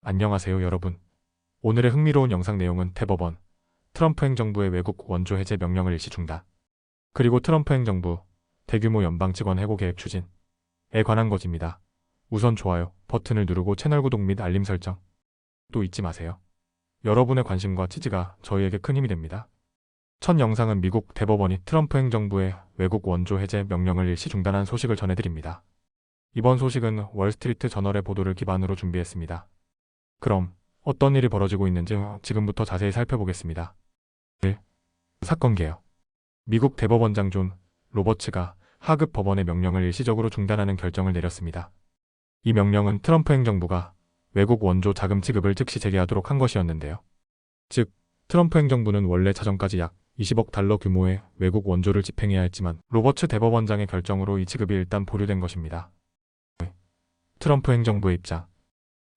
안녕하세요 여러분. 오늘의 흥미로운 영상 내용은 대법원, 트럼프 행정부의 외국 원조 해제 명령을 일시 중단, 그리고 트럼프 행정부 대규모 연방 직원 해고 계획 추진에 관한 것입니다. 우선 좋아요 버튼을 누르고 채널 구독 및 알림 설정 또 잊지 마세요. 여러분의 관심과 지지가 저희에게 큰 힘이 됩니다. 첫 영상은 미국 대법원이 트럼프 행정부의 외국 원조 해제 명령을 일시 중단한 소식을 전해드립니다. 이번 소식은 월스트리트 저널의 보도를 기반으로 준비했습니다. 그럼 어떤 일이 벌어지고 있는지 지금부터 자세히 살펴보겠습니다. 1. 사건 개요. 미국 대법원장 존 로버츠가 하급 법원의 명령을 일시적으로 중단하는 결정을 내렸습니다. 이 명령은 트럼프 행정부가 외국 원조 자금 지급을 즉시 재개하도록 한 것이었는데요. 즉, 트럼프 행정부는 원래 자정까지 약 20억 달러 규모의 외국 원조를 집행해야 했지만 로버츠 대법원장의 결정으로 이 지급이 일단 보류된 것입니다. 트럼프 행정부의 입장.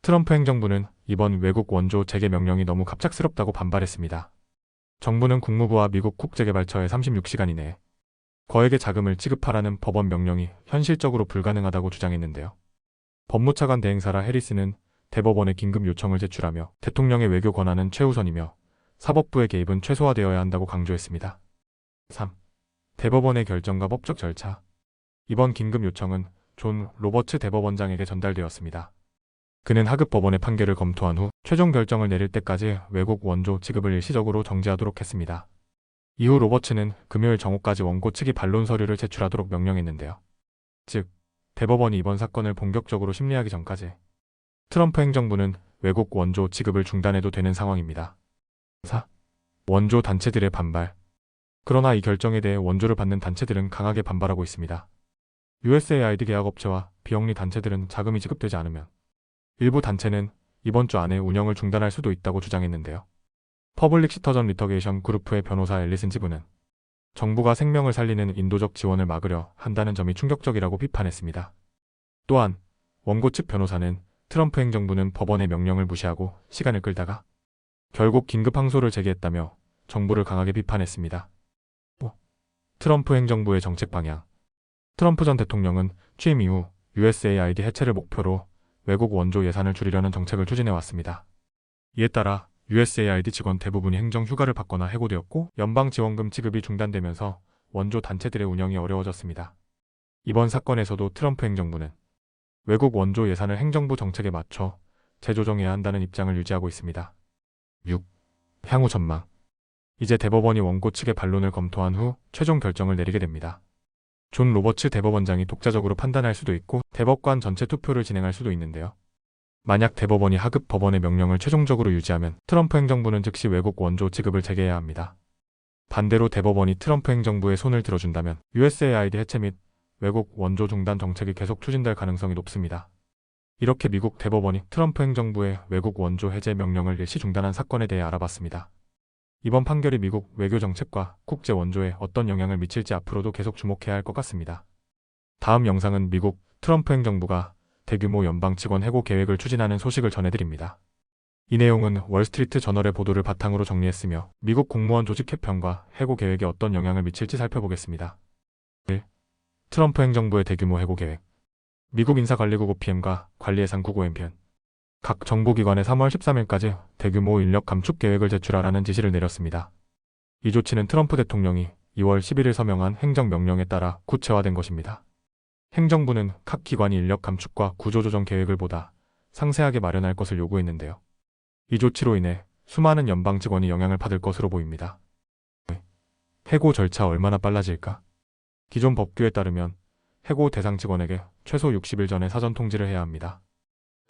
트럼프 행정부는 이번 외국 원조 재개 명령이 너무 갑작스럽다고 반발했습니다. 정부는 국무부와 미국 국제개발처에 36시간 이내에 거액의 자금을 지급하라는 법원 명령이 현실적으로 불가능하다고 주장했는데요. 법무차관 대행사라 해리스는 대법원에 긴급 요청을 제출하며 대통령의 외교 권한은 최우선이며 사법부의 개입은 최소화되어야 한다고 강조했습니다. 3. 대법원의 결정과 법적 절차. 이번 긴급 요청은 존 로버츠 대법원장에게 전달되었습니다. 그는 하급 법원의 판결을 검토한 후 최종 결정을 내릴 때까지 외국 원조 지급을 일시적으로 정지하도록 했습니다. 이후 로버츠는 금요일 정오까지 원고 측이 반론 서류를 제출하도록 명령했는데요. 즉, 대법원이 이번 사건을 본격적으로 심리하기 전까지 트럼프 행정부는 외국 원조 지급을 중단해도 되는 상황입니다. 4. 원조 단체들의 반발. 그러나 이 결정에 대해 원조를 받는 단체들은 강하게 반발하고 있습니다. USAID 계약업체와 비영리 단체들은 자금이 지급되지 않으면 일부 단체는 이번 주 안에 운영을 중단할 수도 있다고 주장했는데요. 퍼블릭 시터전 리터게이션 그룹의 변호사 앨리슨 지부는 정부가 생명을 살리는 인도적 지원을 막으려 한다는 점이 충격적이라고 비판했습니다. 또한 원고 측 변호사는 트럼프 행정부는 법원의 명령을 무시하고 시간을 끌다가 결국 긴급 항소를 제기했다며 정부를 강하게 비판했습니다. 5. 트럼프 행정부의 정책 방향. 트럼프 전 대통령은 취임 이후 USAID 해체를 목표로 외국 원조 예산을 줄이려는 정책을 추진해왔습니다. 이에 따라 USAID 직원 대부분이 행정 휴가를 받거나 해고되었고 연방 지원금 지급이 중단되면서 원조 단체들의 운영이 어려워졌습니다. 이번 사건에서도 트럼프 행정부는 외국 원조 예산을 행정부 정책에 맞춰 재조정해야 한다는 입장을 유지하고 있습니다. 6. 향후 전망. 이제 대법원이 원고 측의 반론을 검토한 후 최종 결정을 내리게 됩니다. 존 로버츠 대법원장이 독자적으로 판단할 수도 있고 대법관 전체 투표를 진행할 수도 있는데요. 만약 대법원이 하급 법원의 명령을 최종적으로 유지하면 트럼프 행정부는 즉시 외국 원조 지급을 재개해야 합니다. 반대로 대법원이 트럼프 행정부의 손을 들어준다면 USAID 해체 및 외국 원조 중단 정책이 계속 추진될 가능성이 높습니다. 이렇게 미국 대법원이 트럼프 행정부의 외국 원조 해제 명령을 일시 중단한 사건에 대해 알아봤습니다. 이번 판결이 미국 외교 정책과 국제 원조에 어떤 영향을 미칠지 앞으로도 계속 주목해야 할 것 같습니다. 다음 영상은 미국 트럼프 행정부가 대규모 연방 직원 해고 계획을 추진하는 소식을 전해드립니다. 이 내용은 월스트리트 저널의 보도를 바탕으로 정리했으며 미국 공무원 조직 개편과 해고 계획에 어떤 영향을 미칠지 살펴보겠습니다. 1. 트럼프 행정부의 대규모 해고 계획. 미국 인사관리국우 PM과 관리예산국우 MP는 각 정부기관에 3월 13일까지 대규모 인력 감축 계획을 제출하라는 지시를 내렸습니다. 이 조치는 트럼프 대통령이 2월 11일 서명한 행정명령에 따라 구체화된 것입니다. 행정부는 각 기관이 인력 감축과 구조조정 계획을 보다 상세하게 마련할 것을 요구했는데요. 이 조치로 인해 수많은 연방 직원이 영향을 받을 것으로 보입니다. 해고 절차 얼마나 빨라질까? 기존 법규에 따르면 해고 대상 직원에게 최소 60일 전에 사전 통지를 해야 합니다.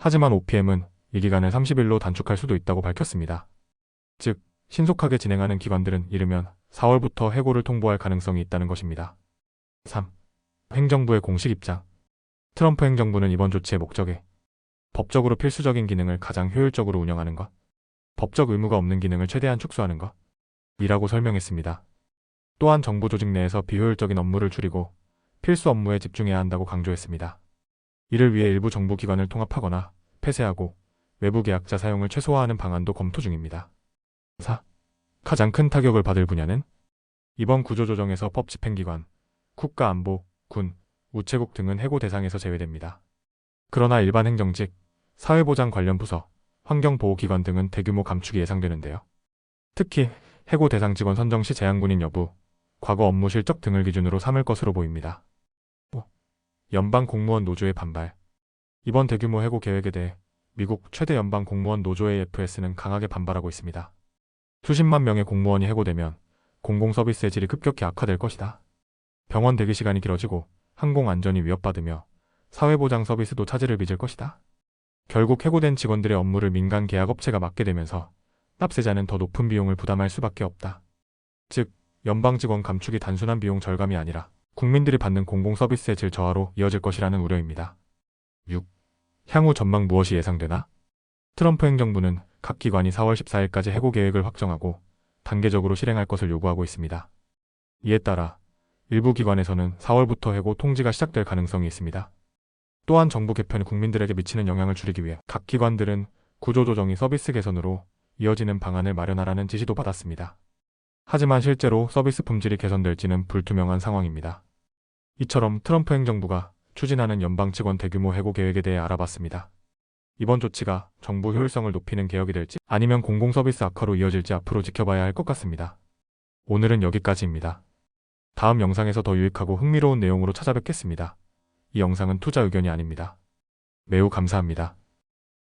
하지만 OPM은 이 기간을 30일로 단축할 수도 있다고 밝혔습니다. 즉, 신속하게 진행하는 기관들은 이르면 4월부터 해고를 통보할 가능성이 있다는 것입니다. 3. 행정부의 공식 입장. 트럼프 행정부는 이번 조치의 목적이 법적으로 필수적인 기능을 가장 효율적으로 운영하는 것, 법적 의무가 없는 기능을 최대한 축소하는 것 이라고 설명했습니다. 또한 정부 조직 내에서 비효율적인 업무를 줄이고 필수 업무에 집중해야 한다고 강조했습니다. 이를 위해 일부 정부 기관을 통합하거나 폐쇄하고 외부 계약자 사용을 최소화하는 방안도 검토 중입니다. 4. 가장 큰 타격을 받을 분야는 이번 구조조정에서 법집행기관, 국가안보, 군, 우체국 등은 해고 대상에서 제외됩니다. 그러나 일반 행정직, 사회보장 관련 부서, 환경보호기관 등은 대규모 감축이 예상되는데요. 특히 해고 대상 직원 선정 시 재항군인 여부, 과거 업무 실적 등을 기준으로 삼을 것으로 보입니다. 연방 공무원 노조의 반발. 이번 대규모 해고 계획에 대해 미국 최대 연방 공무원 노조 AFS는 강하게 반발하고 있습니다. 수십만 명의 공무원이 해고되면 공공서비스의 질이 급격히 악화될 것이다. 병원 대기 시간이 길어지고 항공안전이 위협받으며 사회보장 서비스도 차질을 빚을 것이다. 결국 해고된 직원들의 업무를 민간 계약업체가 맡게 되면서 납세자는 더 높은 비용을 부담할 수밖에 없다. 즉, 연방 직원 감축이 단순한 비용 절감이 아니라 국민들이 받는 공공서비스의 질 저하로 이어질 것이라는 우려입니다. 6. 향후 전망 무엇이 예상되나? 트럼프 행정부는 각 기관이 4월 14일까지 해고 계획을 확정하고 단계적으로 실행할 것을 요구하고 있습니다. 이에 따라 일부 기관에서는 4월부터 해고 통지가 시작될 가능성이 있습니다. 또한 정부 개편이 국민들에게 미치는 영향을 줄이기 위해 각 기관들은 구조조정이 서비스 개선으로 이어지는 방안을 마련하라는 지시도 받았습니다. 하지만 실제로 서비스 품질이 개선될지는 불투명한 상황입니다. 이처럼 트럼프 행정부가 추진하는 연방 직원 대규모 해고 계획에 대해 알아봤습니다. 이번 조치가 정부 효율성을 높이는 개혁이 될지 아니면 공공서비스 악화로 이어질지 앞으로 지켜봐야 할 것 같습니다. 오늘은 여기까지입니다. 다음 영상에서 더 유익하고 흥미로운 내용으로 찾아뵙겠습니다. 이 영상은 투자 의견이 아닙니다. 매우 감사합니다.